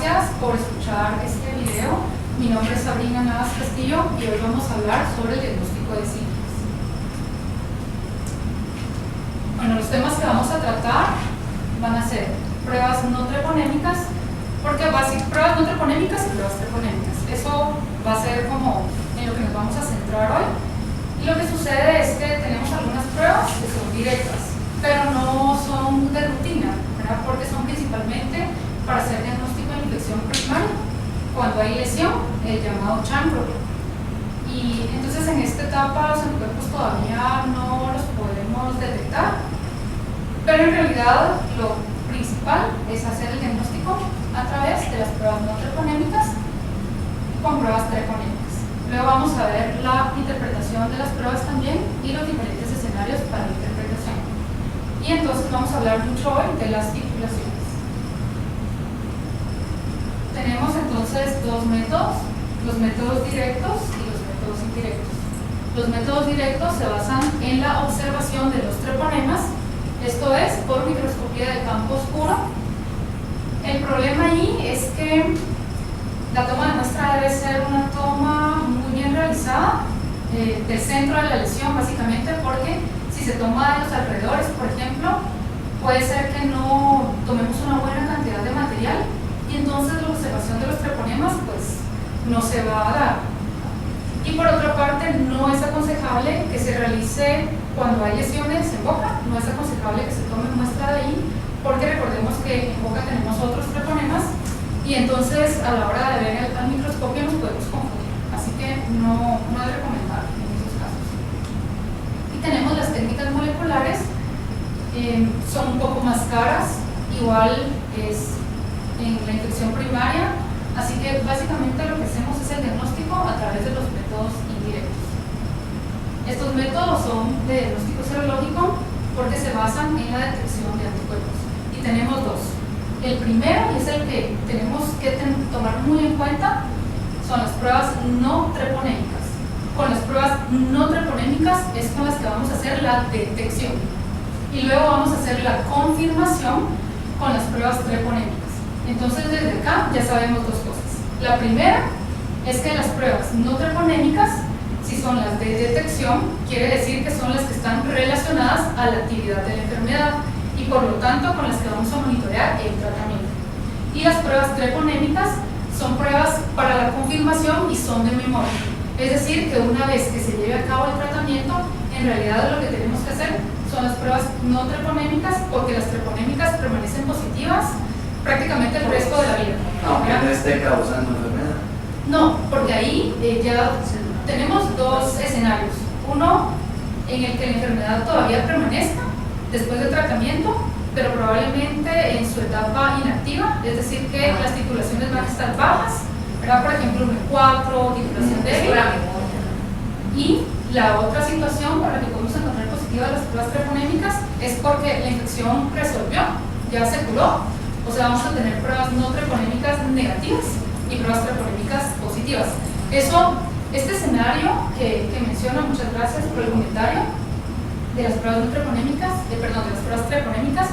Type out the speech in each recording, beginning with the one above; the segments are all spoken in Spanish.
gracias por escuchar este video. Mi nombre es Sabrina Navas Castillo y hoy vamos a hablar sobre el diagnóstico de sífilis. Bueno, los temas que vamos a tratar van a ser pruebas no treponémicas, porque pruebas no treponémicas y pruebas treponémicas. Eso va a ser como en lo que nos vamos a centrar hoy. Y lo que sucede es que tenemos algunas pruebas que son directas, pero no son de rutina, ¿verdad? Porque son principalmente para hacer diagnóstico de infección primaria, cuando hay lesión, el llamado chancro. Y entonces en esta etapa los anticuerpos todavía no los podemos detectar, pero en realidad lo principal es hacer el diagnóstico a través de las pruebas no treponémicas con pruebas treponémicas. Luego vamos a ver la interpretación de las pruebas también y los diferentes escenarios para la interpretación. Y entonces vamos a hablar mucho hoy de las titulaciones. Tenemos entonces dos métodos, los métodos directos y los métodos indirectos. Los métodos directos se basan en la observación de los treponemas, esto es, por microscopía de campo oscuro. El problema ahí es que la toma de muestra debe ser una toma muy bien realizada del centro de la lesión, básicamente, porque si se toma de los alrededores, por ejemplo, puede ser que no tomemos una buena cantidad de material y entonces la observación de los treponemas pues no se va a dar. Y por otra parte, no es aconsejable que se realice cuando hay lesiones en boca, no es aconsejable que se tome muestra de ahí, porque recordemos que en boca tenemos otros treponemas y entonces a la hora de ver al microscopio nos podemos confundir, así que no es recomendable en esos casos. Y tenemos las técnicas moleculares, son un poco más caras, igual es en la infección primaria, así que básicamente lo que hacemos es el diagnóstico a través de los métodos indirectos. Estos métodos son de diagnóstico serológico porque se basan en la detección de anticuerpos y tenemos dos. El primero, y es el que tenemos que tomar muy en cuenta, son las pruebas no treponémicas. Con las pruebas no treponémicas es con las que vamos a hacer la detección y luego vamos a hacer la confirmación con las pruebas treponémicas. Entonces desde acá ya sabemos dos cosas. La primera es que las pruebas no treponémicas, si son las de detección, quiere decir que son las que están relacionadas a la actividad de la enfermedad y por lo tanto con las que vamos a monitorear el tratamiento. Y las pruebas treponémicas son pruebas para la confirmación y son de memoria. Es decir, que una vez que se lleve a cabo el tratamiento, en realidad lo que tenemos que hacer son las pruebas no treponémicas, porque las treponémicas permanecen positivas prácticamente el resto de la vida. Aunque no esté causando enfermedad. No, porque ahí ya tenemos dos escenarios. Uno en el que la enfermedad todavía permanezca después del tratamiento, pero probablemente en su etapa inactiva, es decir, que las titulaciones van a estar bajas, ¿verdad? Por ejemplo, un 4, titulación débil. Y la otra situación para la que podemos encontrar positivas las pruebas treponémicas es porque la infección resolvió, ya se curó. O sea, vamos a tener pruebas no treponémicas negativas y pruebas treponémicas positivas. Este escenario que menciona, muchas gracias por el comentario, de las pruebas no treponémicas, de las pruebas treponémicas,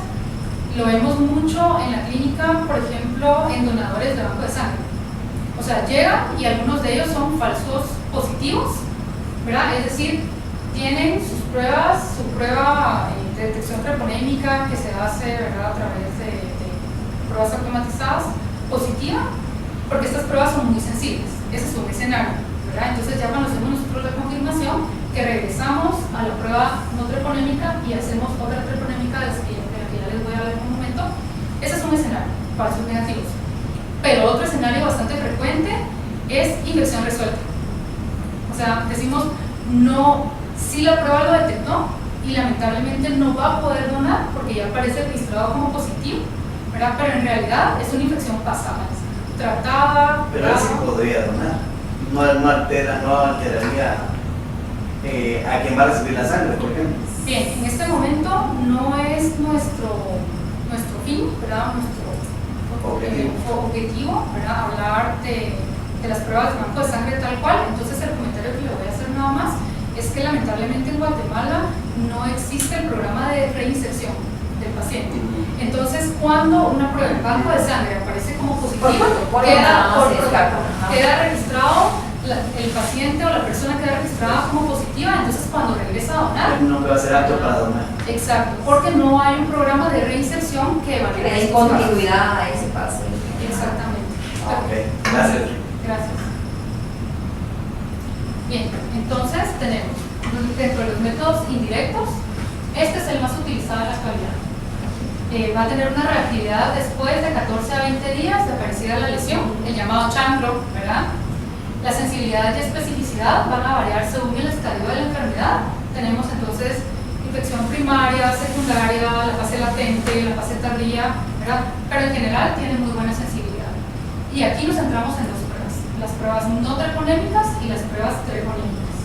lo vemos mucho en la clínica, por ejemplo, en donadores de banco de sangre. O sea, llegan y algunos de ellos son falsos positivos, ¿verdad? Es decir, tienen sus pruebas, su prueba de detección treponémica que se hace, ¿verdad?, a través de pruebas automatizadas positiva, porque estas pruebas son muy sensibles. Ese es un escenario, ¿verdad? Entonces ya cuando hacemos nosotros la confirmación, que regresamos a la prueba no treponémica y hacemos otra treponémica de la que ya les voy a hablar en un momento. Ese es un escenario, falsos negativos. Pero otro escenario bastante frecuente es infección resuelta. O sea, decimos, no, si la prueba lo detectó y lamentablemente no va a poder donar porque ya aparece registrado como positivo, ¿verdad? Pero en realidad es una infección pasada, tratada. Pero él sí podría donar, no alteraría a quien va a recibir la sangre, por ejemplo. Bien, en este momento no es nuestro fin, ¿verdad? Nuestro objetivo, ¿verdad? Hablar de las pruebas de banco de sangre tal cual. Entonces el comentario que le voy a hacer nada más es que lamentablemente en Guatemala no existe el programa de reinserción del paciente. Entonces, cuando una prueba en banco de sangre aparece como positiva, queda registrado el paciente o la persona queda registrada como positiva, entonces cuando regresa a donar no va a ser apto para donar. Exacto, porque no hay un programa de reinserción que valide. Hay continuidad a ese paso. Exactamente. Ok, gracias. Gracias. Bien, entonces tenemos dentro de los métodos indirectos, este es el más utilizado en la actualidad. Va a tener una reactividad después de 14 a 20 días de aparecida la lesión, el llamado chancro, ¿verdad? La sensibilidad y especificidad van a variar según el estadio de la enfermedad. Tenemos entonces infección primaria, secundaria, la fase latente, la fase tardía, ¿verdad? Pero en general tiene muy buena sensibilidad. Y aquí nos centramos en dos pruebas, las pruebas no treponémicas y las pruebas treponémicas.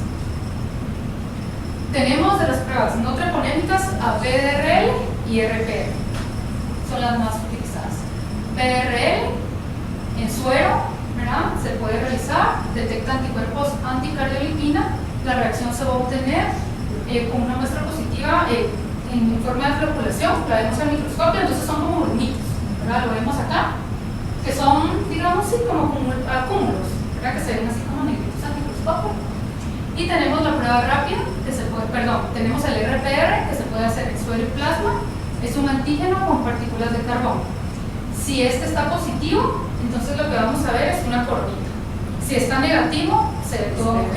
Tenemos de las pruebas no treponémicas a BDRL y RPR, son las más utilizadas. BDRL en suero, ¿verdad? Se puede realizar, detecta anticuerpos anticardiolipina, la reacción se va a obtener con una muestra positiva en forma de floculación, la vemos al microscopio, entonces son como grumitos, ¿verdad? Lo vemos acá, que son, digamos, sí, como acúmulos, ¿verdad? Que se ven así como negritos al microscopio. Y tenemos la prueba rápida, que se puede, tenemos el RPR, que se puede hacer en suero y plasma, es un antígeno con partículas de carbono. Si este está positivo, entonces lo que vamos a ver es una coronita. Si está negativo, se ve todo ok.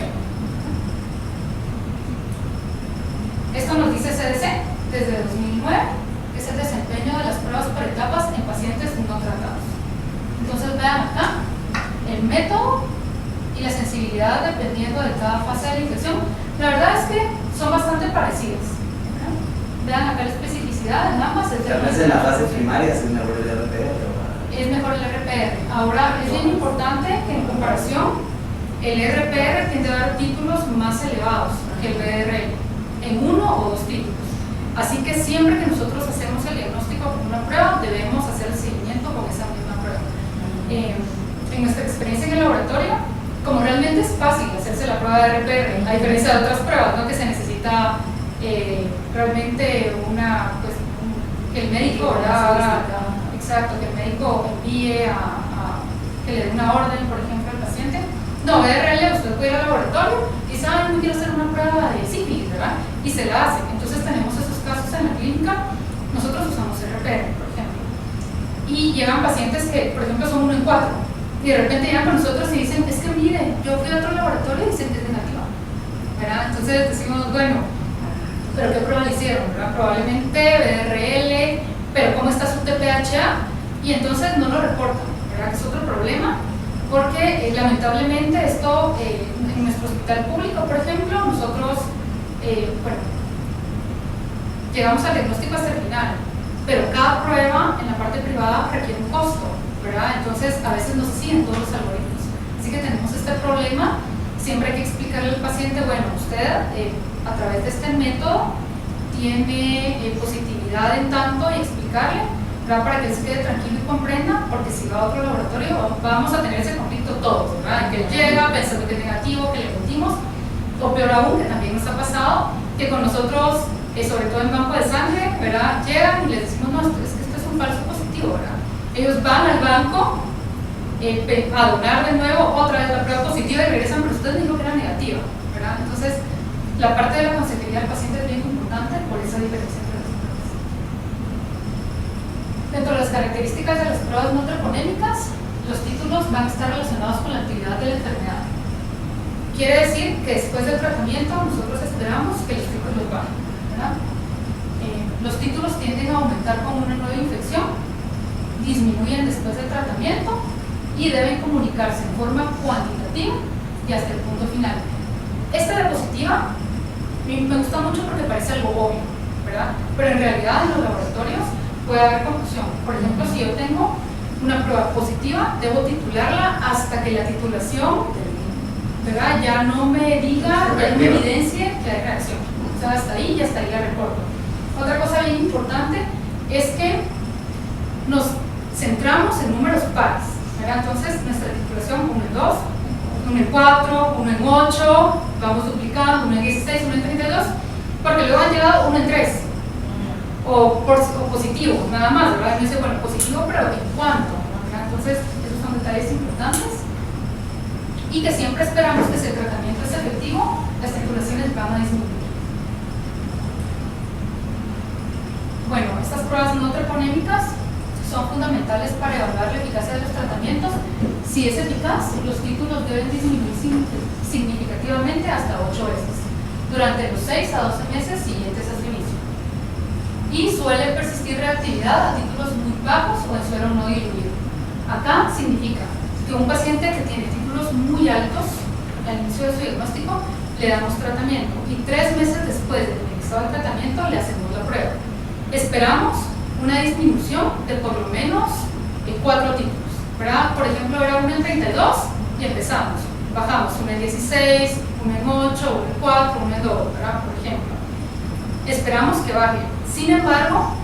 Esto nos dice CDC desde 2009, que es el desempeño de las pruebas por etapas en pacientes no tratados. Entonces vean acá el método y la sensibilidad dependiendo de cada fase de la infección. La verdad es que son bastante parecidas. Vean acá la especificidad en ambas. Tal vez en la fase primaria es mejor el RPR. Es mejor el RPR. Ahora, es bien importante que en comparación, el RPR tiende a dar títulos más elevados que el BDRL, en uno o dos títulos. Así que siempre que nosotros hacemos el diagnóstico con una prueba, debemos hacer el seguimiento con esa misma prueba. En nuestra experiencia en el laboratorio, como realmente es fácil hacerse la prueba de RPR, a diferencia de otras pruebas, ¿no? Que se necesita realmente que el médico haga, exacto, que el médico envíe que le dé una orden, por ejemplo, al paciente. No, BDRL, usted puede ir al laboratorio y dice, no quiero hacer una prueba de sífilis, ¿verdad? Y se la hace. Entonces tenemos esos casos en la clínica, nosotros usamos RPR, por ejemplo. Y llegan pacientes que, por ejemplo, son 1 en 4, y de repente llegan con nosotros y dicen, es que mire, yo fui a otro laboratorio y dicen que es negativa, ¿verdad? Entonces decimos, bueno, ¿pero qué prueba le hicieron? ¿Verdad? Probablemente BDRL, pero ¿cómo está su TPHA? Y entonces no lo reportan, ¿verdad? Que es otro problema, porque lamentablemente esto, en nuestro hospital público, por ejemplo, nosotros, llegamos al diagnóstico hasta el final, pero cada prueba en la parte privada requiere un costo, ¿verdad? Entonces a veces no se siguen todos los algoritmos. Así que tenemos este problema, siempre hay que explicarle al paciente, bueno, usted a través de este método tiene positividad en tanto y explicarle, ¿verdad? Para que él se quede tranquilo y comprenda, porque si va a otro laboratorio vamos a tener ese conflicto todos, ¿verdad? Que él llega pensando que es negativo, que le mentimos, o peor aún, que también nos ha pasado, que con nosotros, sobre todo en banco de sangre, ¿verdad? Llegan y les decimos, no, es que esto es un falso positivo, ¿verdad? Ellos van al banco a donar de nuevo otra vez la prueba positiva y regresan, pero usted dijo que era negativa, ¿verdad? Entonces, la parte de la consejería del paciente es bien importante por esa diferencia entre las pruebas. Dentro de las características de las pruebas no treponémicas, los títulos van a estar relacionados con la actividad de la enfermedad. Quiere decir que después del tratamiento nosotros esperamos que los títulos bajen, ¿verdad? Los títulos tienden a aumentar con una nueva infección, disminuyen después del tratamiento y deben comunicarse en forma cuantitativa y hasta el punto final. Esta diapositiva me gusta mucho porque parece algo obvio, ¿verdad? Pero en realidad en los laboratorios puede haber confusión. Por ejemplo, si yo tengo una prueba positiva, debo titularla hasta que la titulación, ¿verdad? Ya no me diga, ya no me evidencie que hay reacción. O sea, hasta ahí y hasta ahí la reporto. Otra cosa bien importante es que nos centramos en números pares, ¿verdad? Entonces, nuestra titulación 1 en 2, 1 en 4, 1 en 8, vamos duplicando, 1 en 16, 1 en 32, porque luego han llegado 1 en 3, o positivo, nada más, ¿verdad? Y dice, bueno, positivo, pero ¿en cuánto? ¿Verdad? Entonces, esos son detalles importantes. Y que siempre esperamos que si el tratamiento es efectivo, las titulaciones van a disminuir. Bueno, estas pruebas no treponémicas son fundamentales para evaluar la eficacia de los tratamientos. Si es eficaz, los títulos deben disminuir significativamente hasta 8 veces durante los 6 a 12 meses siguientes a su inicio. Y suele persistir reactividad a títulos muy bajos o en suero no diluido. Acá significa que un paciente que tiene títulos muy altos al inicio de su diagnóstico le damos tratamiento y 3 meses después de finalizado el tratamiento le hacemos la prueba. Esperamos una disminución de por lo menos 4 títulos, ¿verdad? Por ejemplo, era 1 en 32 y empezamos. Bajamos 1 en 16, 1 en 8, 1 en 4, 1 en 2, ¿verdad? Por ejemplo. Esperamos que baje. Sin embargo,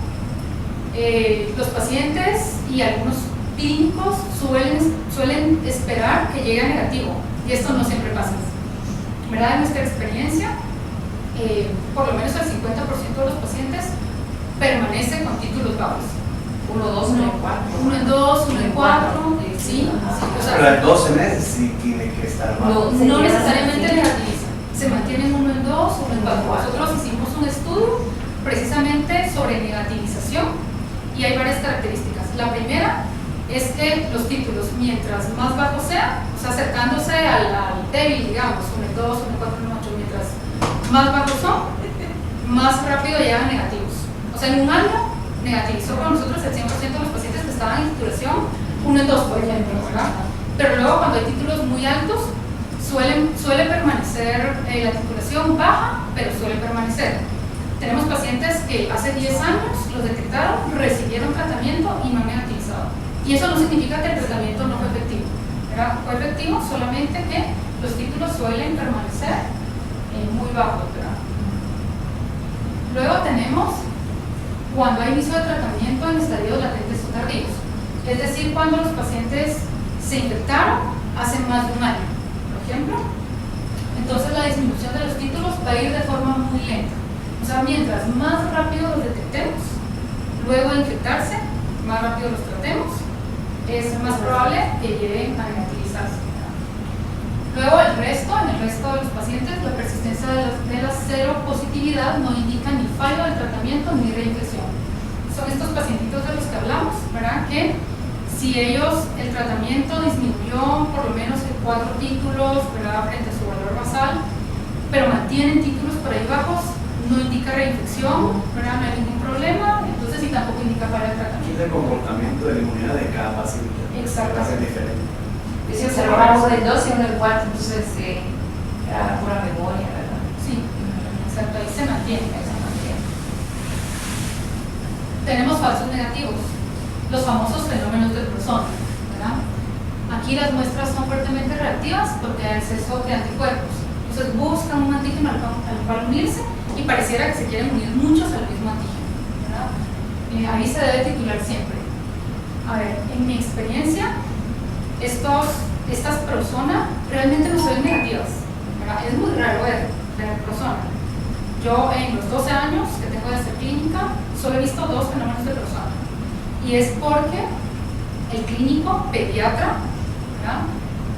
los pacientes y algunos clínicos suelen esperar que llegue a negativo y esto no siempre pasa, ¿verdad? En nuestra experiencia, por lo menos el 50% de los pacientes permanece con títulos bajos. 1, 2, 1 en 4. 1 en 2, 1 en 4, sí. O sea, pero en 12 meses sí tiene que estar bajo. No necesariamente negativiza, se mantienen 1 en 2, 1 en 4. Nosotros hicimos un estudio precisamente sobre negativización y hay varias características. La primera es que los títulos, mientras más bajos sean, o sea, acercándose al débil, digamos, 1 en 2, 1 en 4, 1 en 8, mientras más bajos son, más rápido llegan negativos. O sea, en un año negativizó con nosotros el 100% de los pacientes que estaban en titulación 1 en 2, por ejemplo, ¿verdad? Pero luego cuando hay títulos muy altos, suele permanecer la titulación baja, pero suele permanecer. Tenemos pacientes que hace 10 años los detectaron, recibieron tratamiento y no han negativizado. Y eso no significa que el tratamiento no fue efectivo, ¿verdad? Fue efectivo, solamente que los títulos suelen permanecer muy bajos, ¿verdad? Luego tenemos cuando hay inicio de tratamiento en estadios latentes o tardíos, es decir, cuando los pacientes se infectaron hace más de un año, por ejemplo. Entonces la disminución de los títulos va a ir de forma muy lenta. O sea, mientras más rápido los detectemos, luego de infectarse, más rápido los tratemos, es más probable que lleguen a negativizarse. Luego en el resto de los pacientes, la persistencia de la seropositividad no indica ni fallo del tratamiento ni reinfección. Son estos pacientitos de los que hablamos, ¿verdad? Que si ellos, el tratamiento disminuyó por lo menos 4 títulos, ¿verdad? Frente a su valor basal, pero mantienen títulos por ahí bajos, no indica reinfección, ¿verdad? No hay ningún problema, entonces sí tampoco indica fallo del tratamiento. Es el comportamiento de la inmunidad de cada paciente. Exacto. Es diferente. Se observaba 1 en 2 y 1 en 4, entonces era pura memoria, ¿verdad? Sí, exacto, ahí se mantiene. Tenemos falsos negativos, los famosos fenómenos de persona, ¿verdad? Aquí las muestras son fuertemente reactivas porque hay exceso de anticuerpos. Entonces buscan un antígeno al cual unirse y pareciera que se quieren unir muchos al mismo antígeno, ¿verdad? Ahí se debe titular siempre. A ver, en mi experiencia, estas personas realmente no se ven negativas, ¿verdad? Es muy raro ver persona. Yo en los 12 años que tengo de esta clínica solo he visto 2 fenómenos de persona y es porque el clínico pediatra, ¿verdad?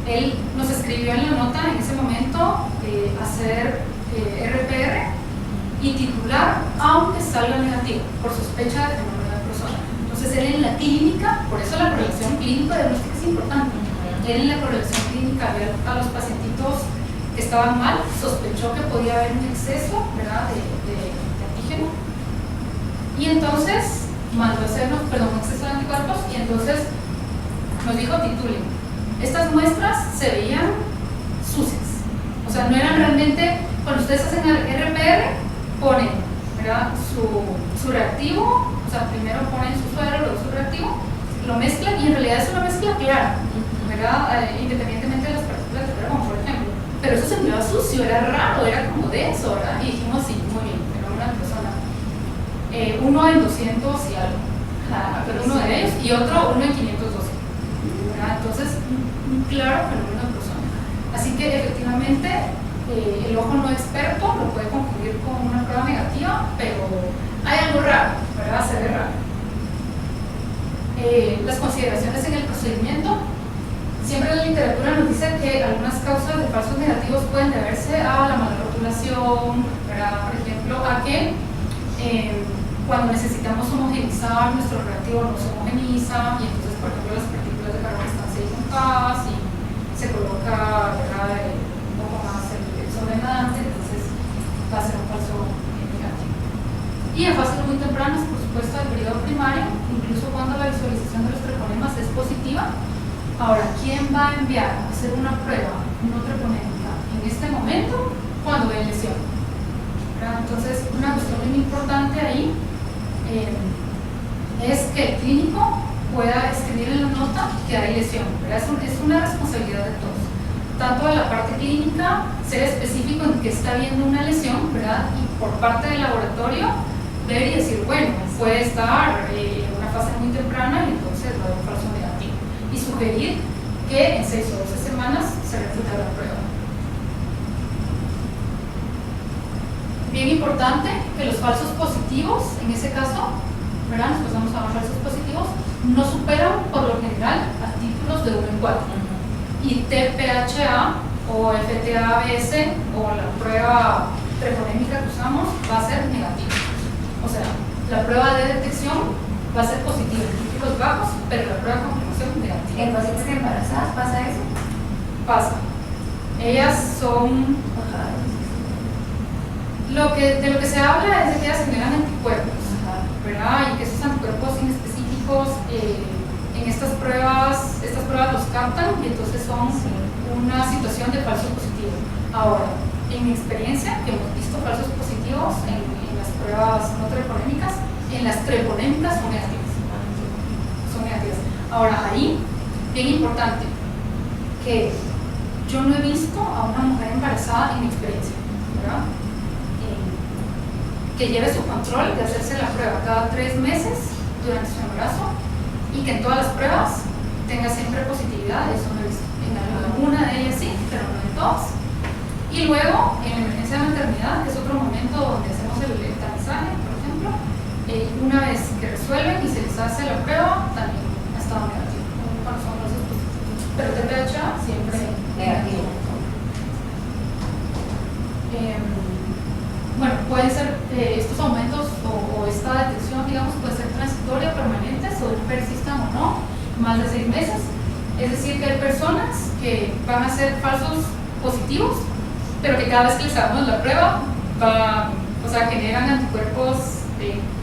Él nos escribió en la nota en ese momento hacer RPR y titular aunque salga negativo por sospecha de fenómeno de persona. Entonces él en la clínica, por eso la correlación clínico-diagnóstica es importante. Él en la correlación clínica ve a los pacientitos que estaban mal, sospechó que podía haber un exceso, ¿verdad? de antígeno y entonces mandó a hacernos, un exceso de anticuerpos y entonces nos dijo titulen. Estas muestras se veían sucias, o sea, no eran realmente, cuando ustedes hacen el RPR, ponen, ¿verdad? su reactivo, o sea, primero ponen su suero, luego su reactivo, lo mezclan y en realidad es una mezcla clara, ¿verdad? Independientemente de las partículas de carbón, por ejemplo. Pero eso se miraba sucio, era raro, era como denso, ¿verdad? Y dijimos, sí, muy bien, pero una persona. 1 en 200 y algo, pero uno de ellos, y otro 1 en 512, ¿verdad? Entonces, un claro fenómeno de persona. Así que efectivamente el ojo no experto lo puede confundir con una prueba negativa, pero hay algo raro, ¿verdad? Se ve raro. Las consideraciones en el procedimiento. Siempre la literatura nos dice que algunas causas de falsos negativos pueden deberse a la mala rotulación, ¿verdad? Por ejemplo, a que cuando necesitamos homogeneizar, nuestro reactivo no se homogeniza y entonces, por ejemplo, las partículas de carbono están juntadas y se coloca, ¿verdad?, un poco más el sobrenadante, entonces va a ser un falso negativo. Y en fases muy tempranas, por supuesto, del periodo primario, incluso cuando la visualización de los treponemas es positiva. Ahora, ¿quién va a enviar a hacer una prueba no treponémica en este momento cuando ve lesión? ¿Verdad? Entonces, una cuestión muy importante ahí es que el clínico pueda escribir en la nota que hay lesión, ¿verdad? Es una responsabilidad de todos, tanto de la parte clínica, ser específico en que está habiendo una lesión, ¿verdad? Y por parte del laboratorio, ver y decir, bueno, puede estar en una fase muy temprana y entonces va a haber un falso negativo. Y sugerir que en 6 o 12 semanas se repita la prueba. Bien importante que los falsos positivos, en ese caso, ¿verdad?, nos pasamos a los falsos positivos, no superan por lo general artículos de 1 en 4. Y TPHA o FTA-ABS o la prueba treponémica que usamos va a ser negativa. O sea, la prueba de detección va a ser positiva en artículos bajos, pero la prueba de confirmación negativa. ¿En pacientes embarazadas pasa eso? Pasa. Ellas son... de lo que se habla es de que ellas generan anticuerpos, ¿verdad? Y que esos anticuerpos inespecíficos en estas pruebas los captan y entonces son una situación de falso positivo. Ahora, en mi experiencia, que hemos visto falsos positivos en las pruebas no treponémicas, en las treponémicas son negativas. Son negativas. Ahora, ahí, bien importante, que yo no he visto a una mujer embarazada en mi experiencia, ¿verdad?, que lleve su control de hacerse la prueba cada 3 meses durante su embarazo y que en todas las pruebas tenga siempre positividad. Eso no he visto. En alguna de ellas sí, pero no en todas. Y luego, en la emergencia de maternidad, que es otro momento donde hacemos el tamizaje, por ejemplo, una vez que resuelven y se les hace la prueba, también ha estado negativo. Cuando son falsos positivos. Pero TPHA siempre negativo. Bueno, pueden ser estos aumentos o esta detección, digamos, puede ser transitoria, permanente, o persistan o no, más de 6 meses. Es decir, que hay personas que van a ser falsos positivos, pero que cada vez que les hagamos la prueba, generan anticuerpos,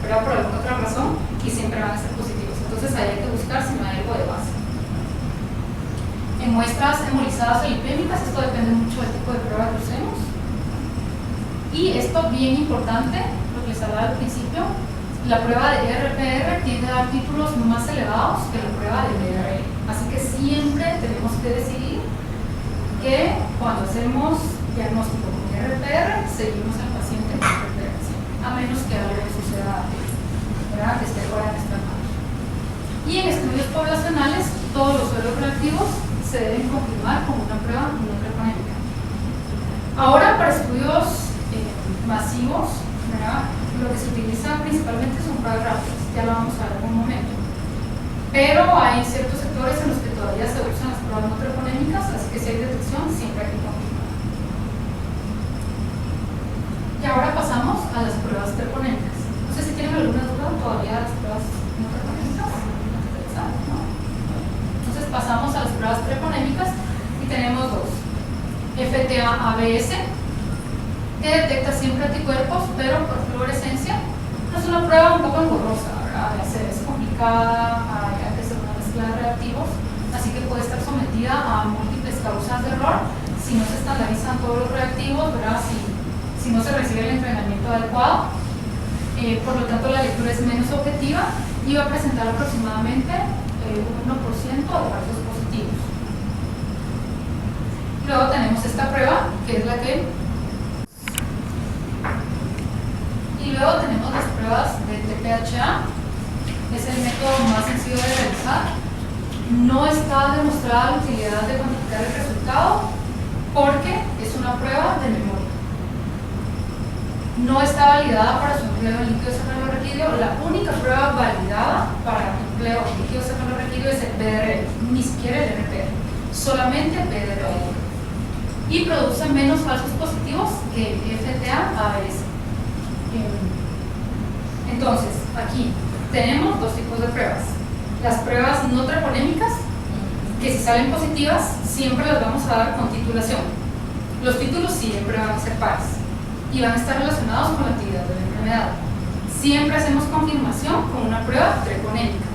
¿verdad?, por alguna otra razón, y siempre van a ser positivos. Entonces ahí hay que buscar si no hay algo de base. En muestras hemolizadas o lipémicas, esto depende mucho del tipo de prueba que usemos. Y esto bien importante, lo que les hablaba al principio, la prueba de RPR tiende a dar títulos más elevados que la prueba de DRE. Así que siempre tenemos que decidir que cuando hacemos diagnóstico con RPR, seguimos al paciente con RPR siempre, a menos que algo suceda, ¿verdad?, que esté fuera de nuestra mano. Y en estudios poblacionales, todos los suelos reactivos se deben confirmar con una prueba no treponémica. Ahora, para estudios masivos, ¿verdad?, lo que se utiliza principalmente son pruebas rápidas, ya lo vamos a ver en un momento. Pero hay ciertos sectores en los que todavía se usan las pruebas no treponémicas, así que si hay detección, siempre hay que confirmar. Y ahora pasamos a las pruebas treponémicas. No sé si tienen alguna duda todavía de las pruebas no treponémicas. ¿No? Entonces pasamos a las pruebas treponémicas y tenemos dos. FTA-ABS, que detecta siempre anticuerpos, pero por fluorescencia. No es una prueba un poco engorrosa, ¿verdad?, de hacer, es complicada, hay que hacer una mezcla de reactivos, así que puede estar sometida a múltiples causas de error si no se estandarizan todos los reactivos, ¿verdad?, si no se recibe el entrenamiento adecuado. Por lo tanto, la lectura es menos objetiva y va a presentar aproximadamente un 1% de falsos positivos. Luego tenemos esta prueba, que es la que... Y luego tenemos las pruebas de TPHA, es el método más sencillo de realizar. No está demostrada la utilidad de cuantificar el resultado, porque es una prueba de memoria. No está validada para su empleo en líquido cefalorraquídeo. La única prueba validada para empleo en líquido cefalorraquídeo es el PDRL, ni siquiera el NPR, solamente el PDRL. Y produce menos falsos positivos que el FTA-ABS. Entonces, aquí tenemos dos tipos de pruebas. Las pruebas no treponémicas, que si salen positivas, siempre las vamos a dar con titulación. Los títulos siempre van a ser pares y van a estar relacionados con la actividad de la enfermedad. Siempre hacemos confirmación con una prueba treponémica.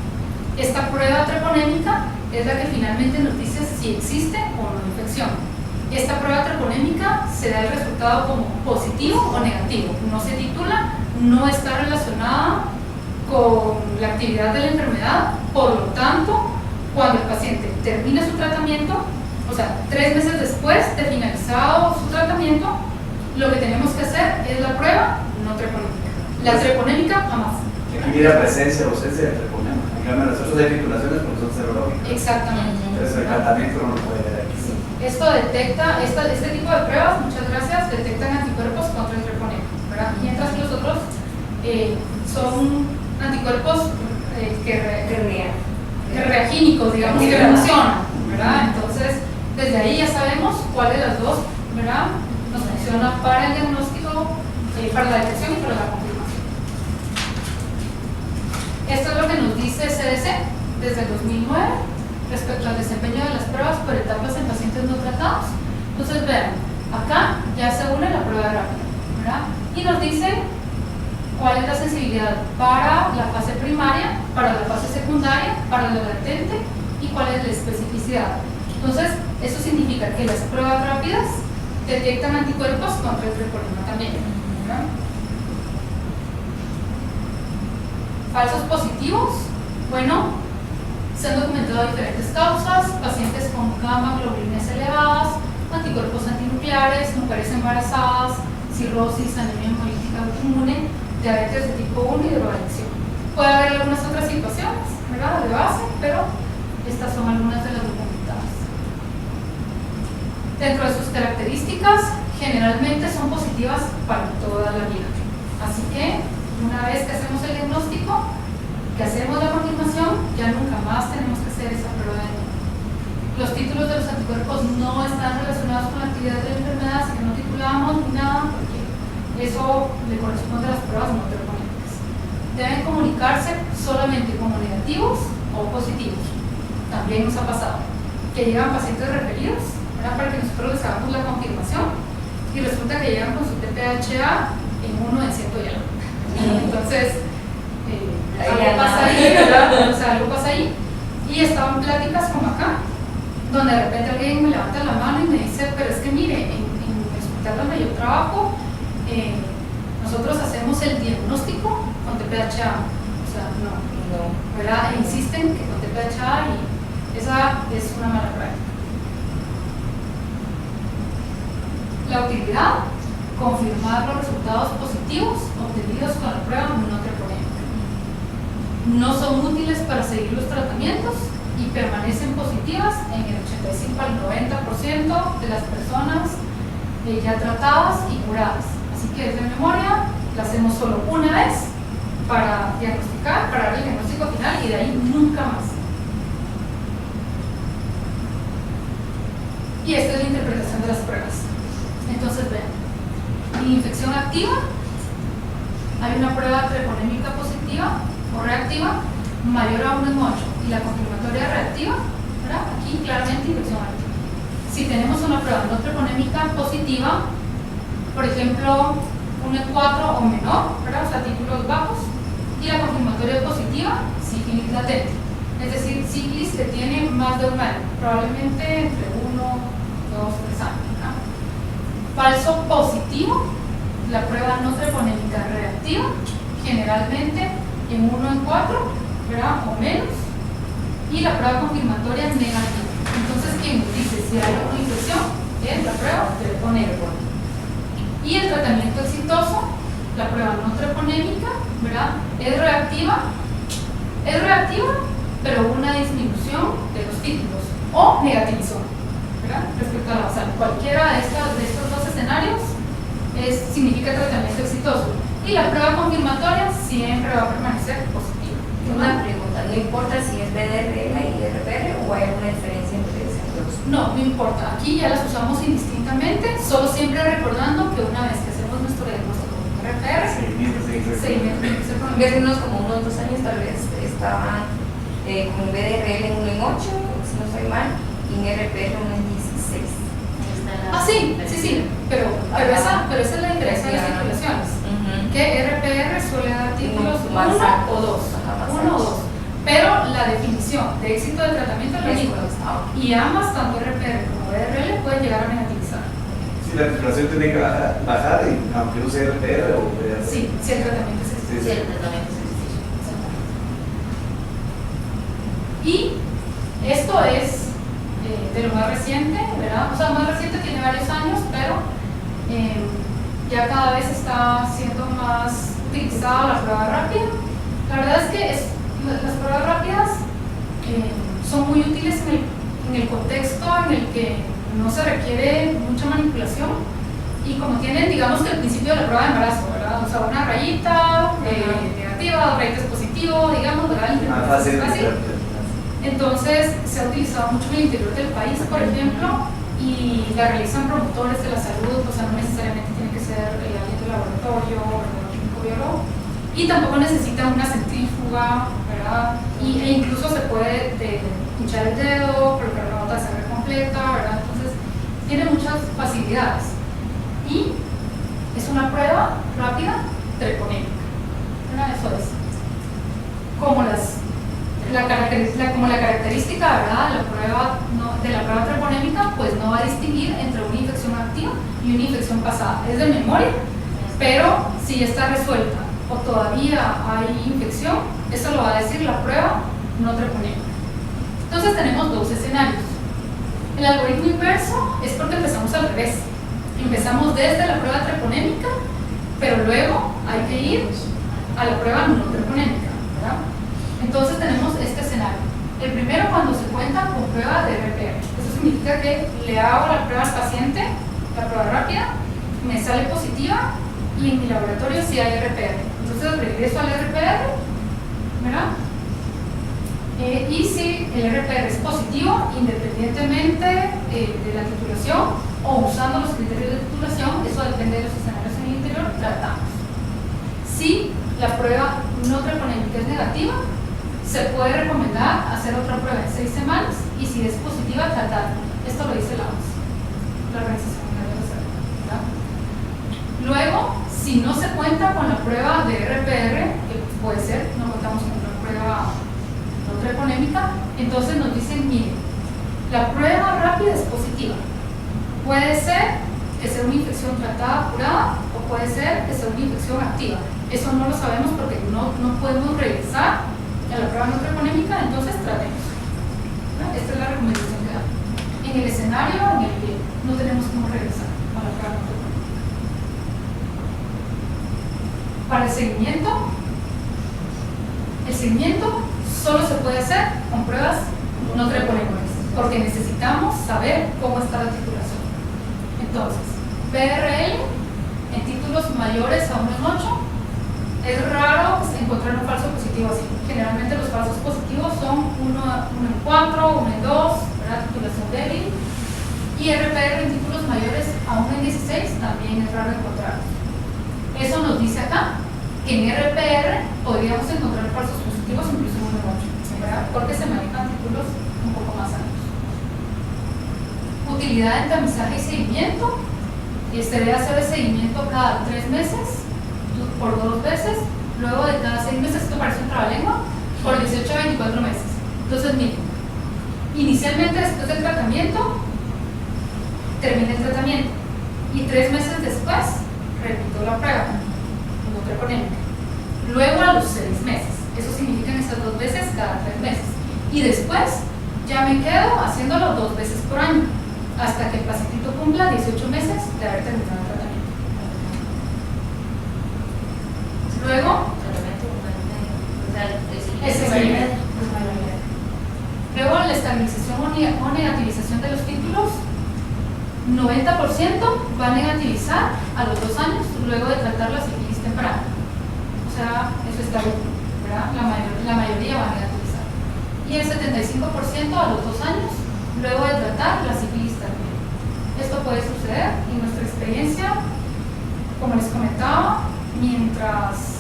Esta prueba treponémica es la que finalmente nos dice si existe o no infección. Esta prueba treponémica se da el resultado como positivo o negativo. No se titula, no está relacionada con la actividad de la enfermedad. Por lo tanto, cuando el paciente termina su tratamiento, o sea, 3 meses después de finalizado su tratamiento, lo que tenemos que hacer es la prueba no treponémica. La treponémica jamás. Aquí mira presencia o ausencia de treponema. En cambio, nosotros hay titulaciones porque son serológicas. Exactamente. Entonces el tratamiento no lo puede ver aquí. Sí. Esto detecta, este tipo de pruebas, muchas gracias, detectan anticuerpos contra el treponema, ¿verdad? Mientras que los otros son anticuerpos reagínicos, digamos, que reaccionan, ¿verdad? Entonces, desde ahí ya sabemos cuál de las dos, ¿verdad?, nos funciona para el diagnóstico, para la detección y para la confirmación. Esto es lo que nos dice CDC desde el 2009 respecto al desempeño de las pruebas por etapas en pacientes no tratados. Entonces, vean, acá ya se une la prueba rápida, ¿verdad? Y nos dice cuál es la sensibilidad para la fase primaria, para la fase secundaria, para lo latente y cuál es la especificidad. Entonces, eso significa que las pruebas rápidas detectan anticuerpos contra el treponema también, ¿verdad? Falsos positivos, bueno, se han documentado diferentes causas: pacientes con gamma globulines elevadas, anticuerpos antinucleares, mujeres embarazadas, cirrosis, anemia hemolítica autoinmune, diabetes de tipo 1 y drogadicción. Puede haber algunas otras situaciones, ¿verdad?, de base, pero estas son algunas de las documentadas. Dentro de sus características, generalmente son positivas para toda la vida. Así que, una vez que hacemos el diagnóstico, que hacemos la confirmación, ya nunca más tenemos que hacer esa prueba de nuevo. Los títulos de los anticuerpos no están relacionados con la actividad de la enfermedad, así que no titulamos ni nada, porque eso le corresponde a las pruebas no treponémicas. Deben comunicarse solamente como negativos o positivos. También nos ha pasado que llegan pacientes referidos, ¿verdad?, para que nosotros les hagamos la confirmación, y resulta que llegan con su TPHA en 1 en 100 y algo. Entonces, algo pasa ahí, ¿verdad? O sea, algo pasa ahí. Y estaban pláticas como acá, donde de repente alguien me levanta la mano y me dice: pero es que mire, en el hospital donde yo trabajo, nosotros hacemos el diagnóstico con TPHA. O sea, no, ¿verdad? E insisten que con TPHA, y esa es una mala práctica. La utilidad: confirmar los resultados positivos obtenidos con la prueba no treponémica. No son útiles para seguir los tratamientos y permanecen positivas en el 85 al 90% de las personas ya tratadas y curadas. Así que, desde memoria, la hacemos solo una vez para diagnosticar, para dar el diagnóstico final, y de ahí nunca más. Y esta es la interpretación de las pruebas. Entonces, vean, en infección activa hay una prueba treponémica positiva o reactiva mayor a 1 en 8, y la confirmatoria reactiva, ¿verdad?, aquí claramente infección activa. Si tenemos una prueba no treponémica positiva, por ejemplo 1 en 4 o menor, ¿verdad?, o sea, títulos bajos, y la confirmatoria positiva, sífilis latente, es decir, sífilis que tiene más de 1 año, probablemente entre 1, 2, 3 años, ¿verdad? Falso positivo, la prueba no treponémica reactiva, generalmente en 1 en 4, ¿verdad?, o menos, y la prueba confirmatoria negativa. Entonces, ¿quién nos dice si hay una infección? Es la prueba treponémica. Y el tratamiento exitoso, la prueba no treponémica, ¿verdad?, es reactiva, pero una disminución de los títulos, o negativizó, ¿verdad? respecto a la basal. Cualquiera de estos dos escenarios significa tratamiento exitoso. Y la prueba confirmatoria siempre va a permanecer positiva. Una pregunta, ¿no importa si es BDRL y RPR o hay alguna diferencia entre esas dos? No, no importa. Aquí ya las usamos indistintamente, solo siempre recordando que una vez que hacemos nuestro diagnóstico con RPR, seguimiento tiene que ser con Hace como unos 2 años tal vez estaban con BDRL en 1 en 8, si no estoy mal, y en RPR 1 en 16. Ah, sí, pero esa es la diferencia de las titulaciones. Que RPR suele dar títulos 1 o 2, pero la definición de éxito de tratamiento es la misma. Y ambas, tanto RPR como BDRL, pueden llegar a negativizar. Si la titulación tiene que bajar y aunque use RPR o BDRL. Sí, si el tratamiento es exitoso. Sí, el tratamiento es exitoso. Y esto es de lo más reciente, ¿verdad? O sea, más reciente tiene varios años, pero ya cada vez está siendo más utilizada la prueba rápida. La verdad es que las pruebas rápidas son muy útiles en el contexto en el que no se requiere mucha manipulación y como tienen, digamos que el principio de la prueba de embarazo, ¿verdad? O sea, una rayita negativa, 2 rayitas positivo, digamos, ¿verdad? Más fácil. Entonces se ha utilizado mucho en el interior del país, por ejemplo, y la realizan promotores de la salud, o sea, no necesariamente tiene que ser alguien del laboratorio o el químico biólogo, y tampoco necesita una centrífuga, ¿verdad? E incluso se puede pinchar el dedo, colocar la nota de sangre completa, ¿verdad? Entonces tiene muchas facilidades y es una prueba rápida treponémica. Eso es como la característica, ¿verdad? De la prueba treponémica, pues no va a distinguir entre una infección activa y una infección pasada. Es de memoria, pero si está resuelta o todavía hay infección, eso lo va a decir la prueba no treponémica. Entonces tenemos 2 escenarios. El algoritmo inverso es porque empezamos al revés. Empezamos desde la prueba treponémica, pero luego hay que ir a la prueba no treponémica, ¿verdad? Entonces tenemos este escenario. El primero, cuando se cuenta con prueba de RPR. Eso significa que le hago la prueba al paciente, la prueba rápida, me sale positiva y en mi laboratorio sí hay RPR. Entonces regreso al RPR, ¿verdad? Y si el RPR es positivo, independientemente de la titulación o usando los criterios de titulación, eso depende de los escenarios en el interior, tratamos. Si la prueba no treponémica es negativa, se puede recomendar hacer otra prueba en 6 semanas y si es positiva, tratar. Esto lo dice la OMS, la Organización Mundial de la Salud, ¿verdad? Luego, si no se cuenta con la prueba de RPR, que puede ser, no contamos con una prueba no treponémica, entonces nos dicen, miren, la prueba rápida es positiva. Puede ser que sea una infección tratada, curada, o puede ser que sea una infección activa. Eso no lo sabemos porque no podemos regresar a la prueba no treponémica, entonces tratemos. ¿No? Esta es la recomendación que da. En el escenario en el que no tenemos cómo regresar a la prueba no treponémica. Para el seguimiento solo se puede hacer con pruebas no treponémicas, porque necesitamos saber cómo está la titulación. Entonces, BRL en títulos mayores a 1 en 8, es raro encontrar un falso positivo así. Generalmente los falsos positivos son 1 en 4, 1 en 2, ¿verdad? Titulación débil. Y RPR en títulos mayores a 1 en 16 también es raro encontrarlos. Eso nos dice acá que en RPR podríamos encontrar falsos positivos incluso en 1 en 8, ¿verdad? Porque se manejan títulos un poco más altos. Utilidad en tamizaje y seguimiento. Se debe hacer el seguimiento cada 3 meses por 2 veces, luego de cada 6 meses, esto parece un trabalengua, por 18 a 24 meses. Entonces, miren, inicialmente después del tratamiento, termina el tratamiento y 3 meses después, repito la prueba, no treponémica. Luego a los 6 meses, eso significa esas 2 veces cada 3 meses. Y después, ya me quedo haciéndolo 2 veces por año, hasta que el pacientito cumpla 18 meses de haber terminado el tratamiento. Luego, luego la estabilización o negativización de los títulos 90% va a negativizar a los 2 años luego de tratar la sífilis temprana. O sea, eso está bien, ¿verdad? La mayoría va a negativizar. Y el 75% a los 2 años luego de tratar la sífilis tardía. Esto puede suceder y nuestra experiencia, como les comentaba, mientras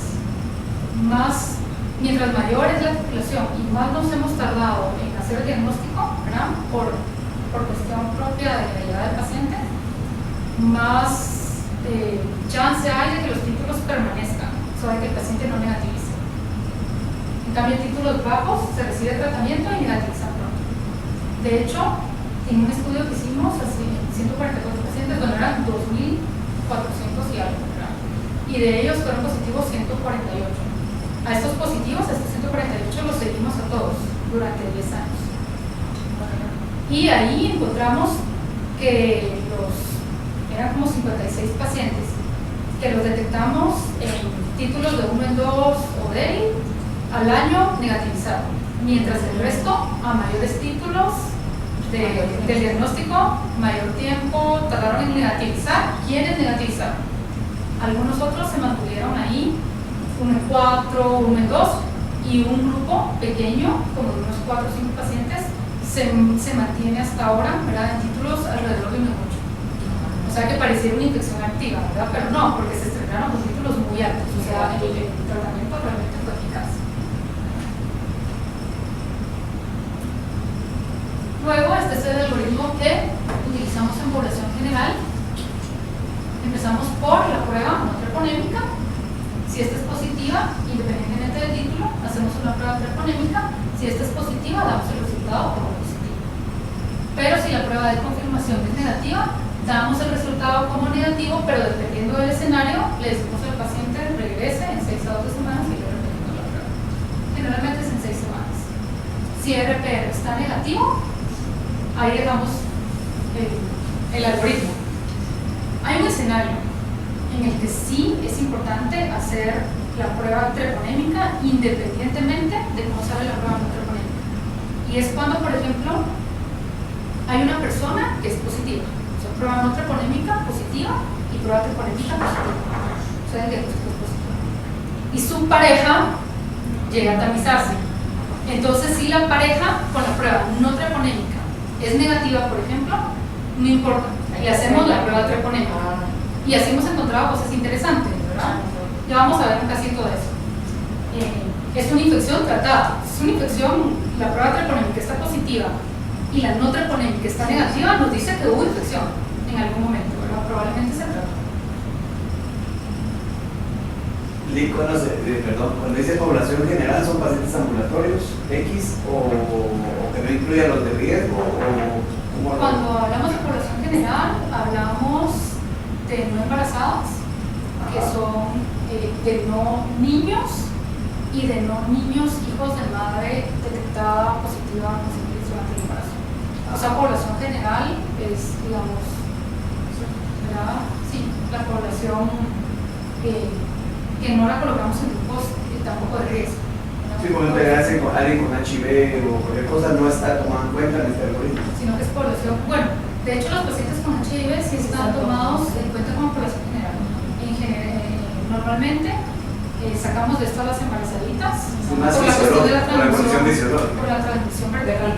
mayor es la población y más nos hemos tardado en hacer el diagnóstico, ¿verdad? Por cuestión propia de la llegada del paciente, más chance hay de que los títulos permanezcan, o sea, de que el paciente no negativice. En cambio, en títulos bajos se recibe tratamiento y negativiza pronto. De hecho, en un estudio que hicimos, así, 144 pacientes, bueno, eran 2.400 y algo, ¿verdad? Y de ellos fueron positivos 148. A estos positivos, a estos 148, los seguimos a todos durante 10 años. Y ahí encontramos que eran como 56 pacientes, que los detectamos en títulos de 1 en 2 o débil, al año negativizado, mientras el resto, a mayores títulos del diagnóstico, mayor tiempo tardaron en negativizar. ¿Quiénes negativizaron? Algunos otros se mantuvieron ahí, 1 en 4, 1 en 2, y un grupo pequeño, como de unos 4 o 5 pacientes, se mantiene hasta ahora, ¿verdad? En títulos alrededor de 1 en 8. O sea que pareciera una infección activa, ¿verdad? Pero no, porque se estrenaron con títulos muy altos, o sea, el tratamiento realmente fue eficaz. Luego, este es el algoritmo que utilizamos en población general. Empezamos por la prueba no treponémica. Si esta es positiva, independientemente del título, hacemos una prueba treponémica. Si esta es positiva, damos el resultado como positivo. Pero si la prueba de confirmación es negativa, damos el resultado como negativo, pero dependiendo del escenario, le decimos al paciente regrese en 6 a 12 semanas y le repetimos la prueba. Generalmente es en 6 semanas. Si RPR está negativo, ahí dejamos el algoritmo. Hay un escenario en el que sí es importante hacer la prueba treponémica independientemente de cómo sale la prueba no treponémica. Y es cuando, por ejemplo, hay una persona que es positiva. O sea, prueba no treponémica positiva y prueba treponémica positiva. O sea, el diagnóstico es positivo. Y su pareja llega a tamizarse. Entonces, si la pareja con la prueba no treponémica es negativa, por ejemplo, no importa. Y hacemos la prueba treponémica. Y así hemos encontrado cosas interesantes, ¿verdad? Ya vamos a ver un casito de eso. Es una infección tratada. Es una infección, la prueba treponémica está positiva y la no treponémica está negativa, nos dice que hubo infección en algún momento, ¿verdad? Probablemente se trató. Cuando dice población general, ¿son pacientes ambulatorios X o que no incluyan los de riesgo? Cuando hablamos de población general, hablamos de no embarazadas, que son de no niños y de no niños hijos de madre detectada positiva con sífilis durante el embarazo. O sea, población general es, digamos, ¿verdad? Sí, la población que no la colocamos en grupos tampoco de riesgo. Sí, como integrarse con alguien con HIV o cualquier cosa no está tomada en cuenta en este algoritmo. Sino que es población, bueno, de hecho los pacientes con HIV sí están tomados en cuenta como población general. Normalmente sacamos de esto a las embarazaditas por la cuestión de la transmisión, por la transmisión vertical.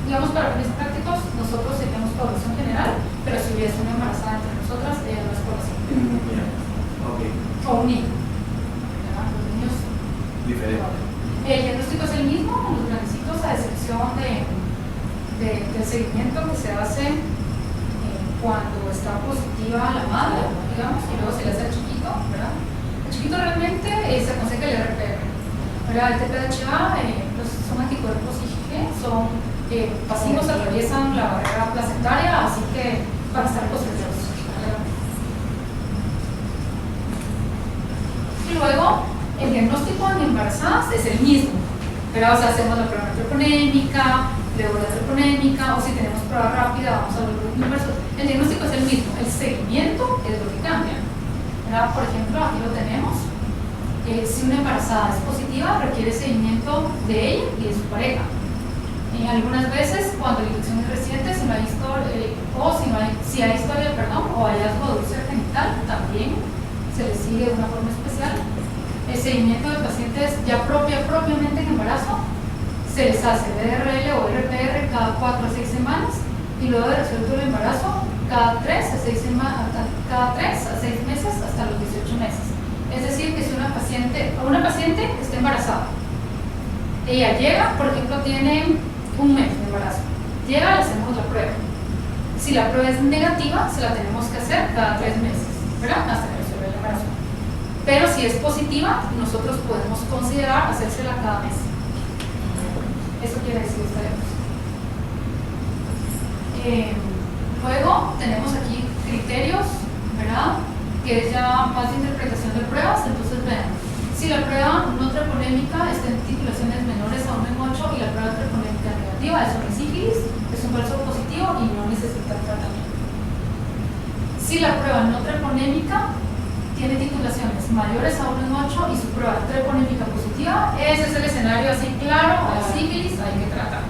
Digamos, para fines prácticos, nosotros seríamos población general, pero si hubiese una embarazada entre nosotras, ella no es población general. O un niño. Los niños diferente. El diagnóstico es el mismo, los granecitos, a excepción del seguimiento que se hace cuando está positiva la madre, digamos, y luego se le hace al chiquito, ¿verdad? El chiquito realmente se aconseja el RPR, ¿verdad? El TPHA son anticuerpos IgG, son pasivos, atraviesan la barrera placentaria, así que van a estar positivos. Y luego, el diagnóstico en embarazadas es el mismo, ¿verdad? O sea, hacemos la prueba treponémica, luego la treponémica, o si tenemos prueba rápida, vamos a ver los inversos. El diagnóstico es el mismo, el seguimiento es lo que cambia, ¿verdad? Por ejemplo, aquí lo tenemos. Si una embarazada es positiva, requiere seguimiento de ella y de su pareja. Algunas veces, cuando la infección es reciente, si hay historia, o hallazgo de úlcera genital, también se le sigue de una forma especial. El seguimiento de pacientes ya propiamente en embarazo, se les hace BRL o RPR cada 4 a 6 semanas y luego de resuelto el embarazo cada 3 a 6 meses hasta los 18 meses. Es decir, que si una paciente está embarazada, ella llega, por ejemplo, tiene un mes de embarazo, llega, le hacemos la prueba. Si la prueba es negativa, se la tenemos que hacer cada 3 meses, ¿verdad? Hasta que resuelva el embarazo. Pero si es positiva, nosotros podemos considerar hacérsela cada mes. Eso quiere decir esta diapositiva. Luego tenemos aquí criterios, ¿verdad? Que es ya más de interpretación de pruebas. Entonces vean, si la prueba no treponémica está en titulaciones menores a 1 en 8 y la prueba treponémica negativa es una sífilis, es un falso positivo y no necesita tratamiento. Si la prueba no treponémica tiene titulaciones mayores a 1 en 8 y su prueba treponémica positiva, ese es el escenario así claro, la sífilis hay que tratar.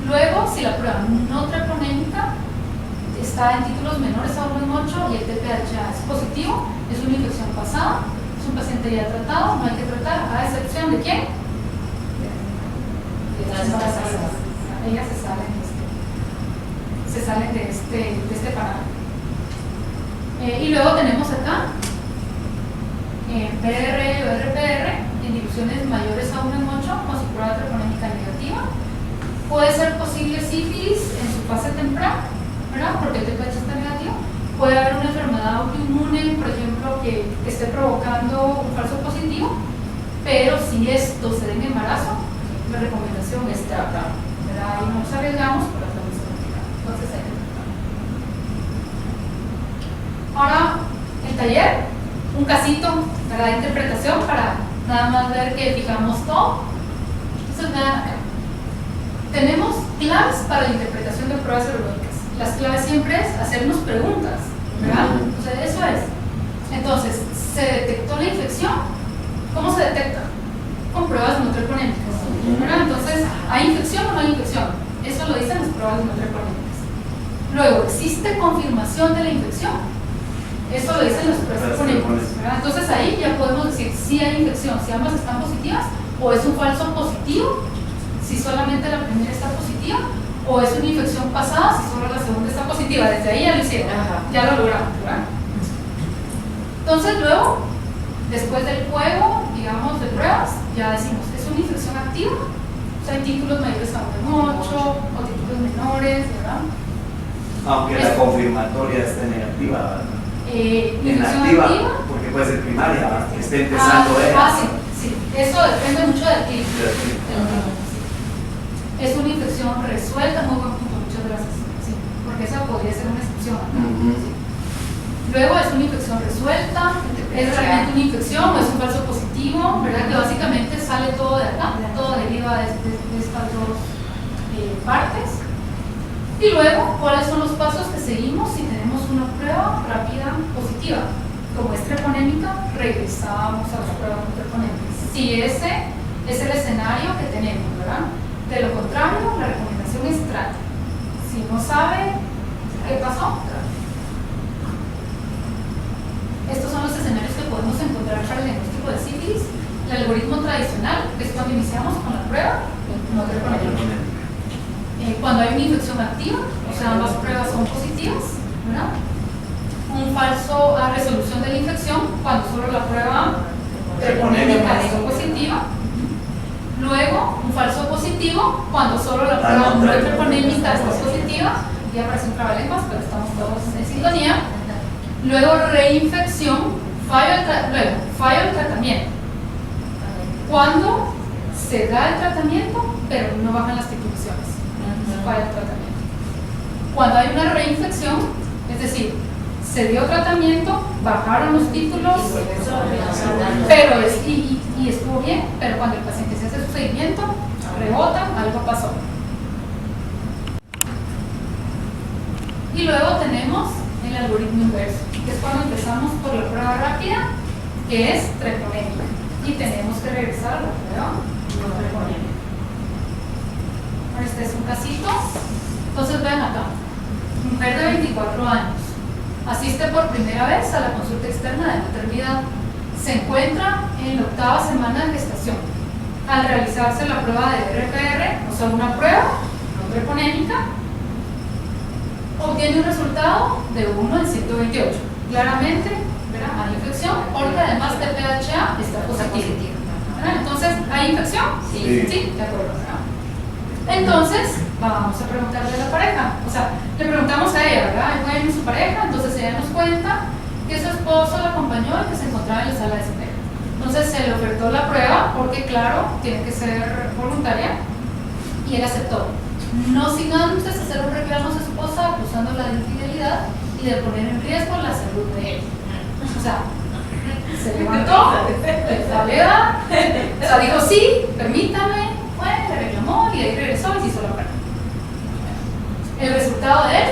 Luego, si la prueba no treponémica está en títulos menores a 1 en 8 y el TPH es positivo, es una infección pasada, es un paciente ya tratado, no hay que tratar, a excepción de quién? De las embarazadas. Ellas se salen de este parámetro. Y luego tenemos acá BRL o RPR en diluciones mayores a 1 en 8 con su prueba treponémica negativa. Puede ser posible sífilis en su fase temprana, ¿verdad? Porque el TPH está negativo. Puede haber una enfermedad autoinmune, por ejemplo, que esté provocando un falso positivo, pero si esto se da en embarazo, la recomendación es tratar, ¿verdad? Ahí no nos arriesgamos, pero estamos complicando. Entonces hay que tratar. Ahora, el taller, un casito, ¿verdad? De interpretación para nada más ver que fijamos todo. Entonces, vean acá. Tenemos claves para la interpretación de pruebas serológicas. Las claves siempre es hacernos preguntas, ¿verdad? O sea, eso es. Entonces, ¿se detectó la infección? ¿Cómo se detecta? Con pruebas no treponémicas, ¿verdad? Entonces, ¿hay infección o no hay infección? Eso lo dicen las pruebas no treponémicas. Luego, ¿existe confirmación de la infección? Eso lo dicen las pruebas treponémicas, ¿verdad? Entonces, ahí ya podemos decir si hay infección, si ambas están positivas, o es un falso positivo, si solamente la primera está positiva, o es una infección pasada, si solo la segunda está positiva. Desde ahí ya lo hicieron, ya lo logramos, ¿verdad? Entonces luego, después del juego, digamos, de pruebas, ya decimos, ¿es una infección activa? O sea, hay títulos mayores a 1 en 8, o títulos menores, ¿verdad? Aunque la confirmatoria esté negativa, ¿verdad? Infección activa, porque puede ser primaria, ¿verdad? Que esté empezando sí, eso depende mucho del clip. Es una infección resuelta, muy buen punto, muchas gracias. Sí, porque esa podría ser una excepción. Sí. Luego es una infección resuelta, es realmente una infección o es un falso positivo, ¿verdad? Que básicamente sale todo de acá, todo deriva de estas dos partes. Y luego, ¿cuáles son los pasos que seguimos si tenemos una prueba rápida positiva? Como es treponémica, regresamos a las pruebas no treponémicas. Si ese es el escenario que tenemos, ¿verdad? De lo contrario, la recomendación es trate. Si no sabe qué pasó, trate. Estos son los escenarios que podemos encontrar para el diagnóstico de sífilis. El algoritmo tradicional, que es cuando iniciamos con la prueba, no treponémica. Cuando hay una infección activa, o sea, ambas pruebas son positivas, ¿verdad? Un falso a resolución de la infección, cuando solo la prueba treponémica es positiva. Luego, un falso positivo, cuando solo la prueba no treponémica es positiva, y aparece un trabalenguas, pero estamos todos en sintonía. Luego, reinfección, fallo el tratamiento. Cuando se da el tratamiento, pero no bajan las titulaciones, falla el tratamiento. Cuando hay una reinfección, es decir, se dio tratamiento, bajaron los títulos, pero y estuvo bien, pero cuando el paciente se hace su seguimiento, rebota, algo pasó. Y luego tenemos el algoritmo inverso, que es cuando empezamos por la prueba rápida, que es treponémica, y tenemos que regresar a la prueba no treponémica. Este es un casito. Entonces vean acá, mujer de 24 años, asiste por primera vez a la consulta externa de maternidad, se encuentra en la 8ª semana de gestación. Al realizarse la prueba de RPR, o sea, una prueba no treponémica, obtiene un resultado de 1 en 128. Claramente, ¿verdad? Hay infección, porque además de PHA está positivo. ¿Verdad? Entonces, ¿hay infección? Sí, de acuerdo. ¿Verdad? Entonces, vamos a preguntarle a la pareja. O sea, le preguntamos a ella, ¿verdad? Bueno, su pareja, entonces ella nos cuenta que su esposo la acompañó y que se encontraba en la sala de espera. Entonces se le ofertó la prueba porque, claro, tiene que ser voluntaria y él aceptó. No sin antes hacer un reclamo a su esposa acusándola de infidelidad y de poner en riesgo la salud de él. O sea, se levantó, le salía, o sea, dijo sí, permítame, fue, le reclamó y ahí regresó y se hizo la prueba. El resultado de él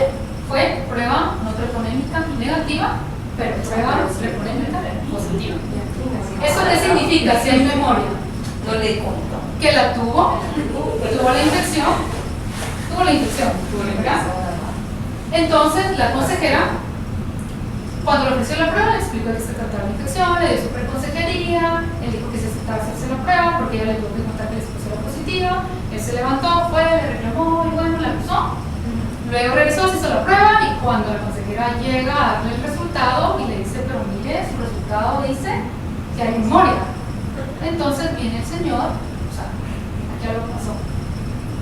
fue prueba no treponémica negativa, pero prueba treponémica positiva. ¿Eso qué significa si hay memoria? No le contó. Que la tuvo la infección, ¿verdad? Entonces la consejera, cuando le ofreció la prueba, le explicó que se trataba de infección, le dio su preconsejería, él dijo que se aceptaba hacerse la prueba porque ella le tuvo que contar que la esposa era positiva, él se levantó, fue, le reclamó y bueno, la acusó. Luego regresó, se hizo la prueba y cuando la consejera llega a darle el resultado y le dice, pero mire, su resultado dice que hay memoria. Entonces viene el señor, o sea, aquí algo pasó.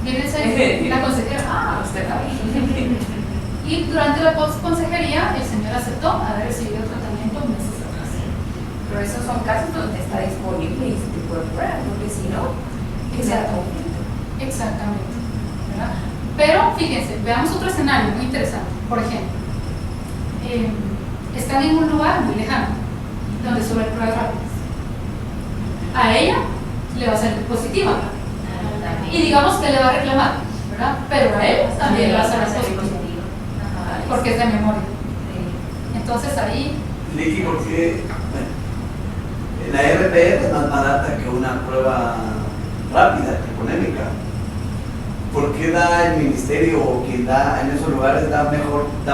Viene el señor, la consejera, usted está bien. Y durante la consejería el señor aceptó haber recibido tratamiento meses atrás. Pero esos son casos donde está disponible ese tipo de pruebas, porque si no, que sea conflicto. Exactamente, ¿verdad? Pero fíjense, veamos otro escenario muy interesante. Por ejemplo, están en un lugar muy lejano, donde solo hay pruebas rápidas. A ella le va a salir positiva. Y digamos que le va a reclamar, ¿verdad? Pero a él también le va a salir positiva. Porque es de memoria. Entonces ahí... Licky, porque bueno, la RPR es más barata que una prueba rápida, treponémica. ¿Por qué da el ministerio o quien da en esos lugares da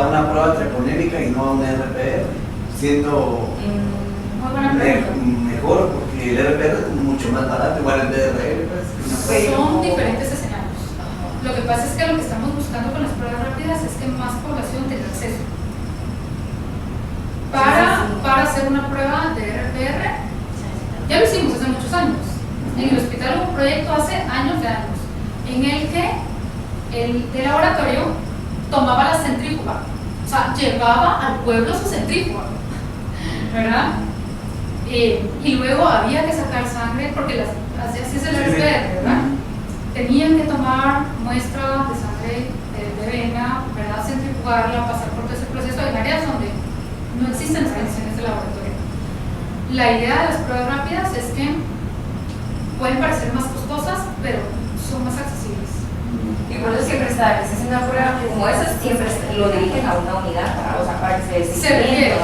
una prueba treponémica y no una RPR? Siendo mejor, porque el RPR es mucho más barato, igual el DRL. Pues, son diferentes escenarios. Lo que pasa es que lo que estamos buscando con las pruebas rápidas es que más población tenga acceso. Para hacer una prueba de RPR, ya lo hicimos hace muchos años. En el hospital hubo un proyecto hace años de años, en el que el laboratorio tomaba la centrífuga, o sea, llevaba al pueblo su centrífuga, ¿verdad? Y luego había que sacar sangre, porque así es el RPR, ¿verdad? Tenían que tomar muestra de sangre de vena, ¿verdad? Centrifugarla, pasar por todo ese proceso en áreas donde no existen las condiciones de laboratorio. La idea de las pruebas rápidas es que pueden parecer más costosas, pero son más accesibles. Y por eso siempre está, que se hace una prueba como esa, siempre lo dirigen a una unidad para que se requiere,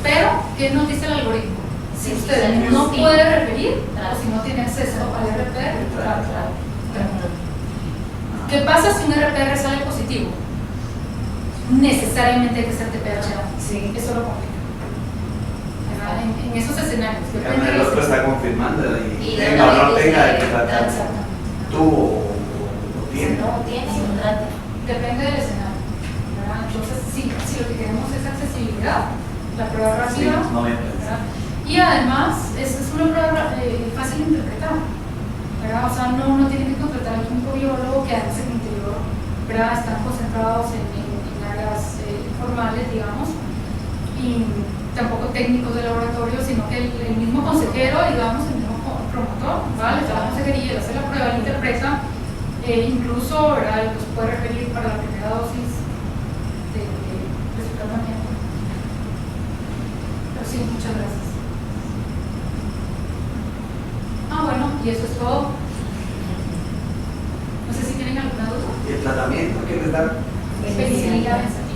pero ¿qué nos dice el algoritmo? Si usted no puede referir o si no tiene acceso al RPR, ¿qué pasa si un RPR sale positivo? Necesariamente hay que ser TPHA. Sí. Eso lo complica. En esos escenarios. El otro está confirmando y tenga o no tenga que tratar. Tú o tiene. No tiene, no trate. Depende del escenario, ¿verdad? Entonces, si lo que queremos es accesibilidad, la prueba rápida, ¿verdad? Y además es una prueba fácil de interpretar, ¿verdad? O sea, no tiene que contratar al químico biólogo, que además en el interior, ¿verdad? Están concentrados en áreas formales, digamos, y tampoco técnicos de laboratorio, sino que el mismo consejero, digamos, el mismo promotor, ¿vale? Le da la consejería, le hace la prueba, le interpreta, incluso, ¿verdad? Los puede referir para la primera dosis de su tratamiento. Pero sí, muchas gracias. Bueno, y eso es todo. No sé si tienen alguna duda. ¿Y el tratamiento que les dan? Penicilina benzatina.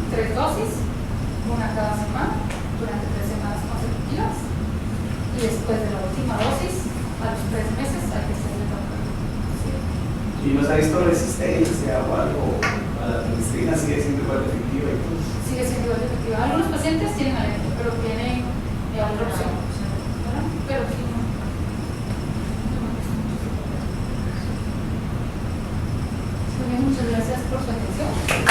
3 dosis, una cada semana, durante 3 semanas consecutivas. Y después de la última dosis, a los 3 meses hay que hacer el tratamiento. y no se ha visto resistencia o algo a la penicilina, sigue siendo igual de efectiva y todo. Sigue siendo igual de efectiva. Algunos pacientes tienen alergia, pero tienen otra opción. ¿Verdad? Pero sí, no. Muy bien, muchas gracias por su atención.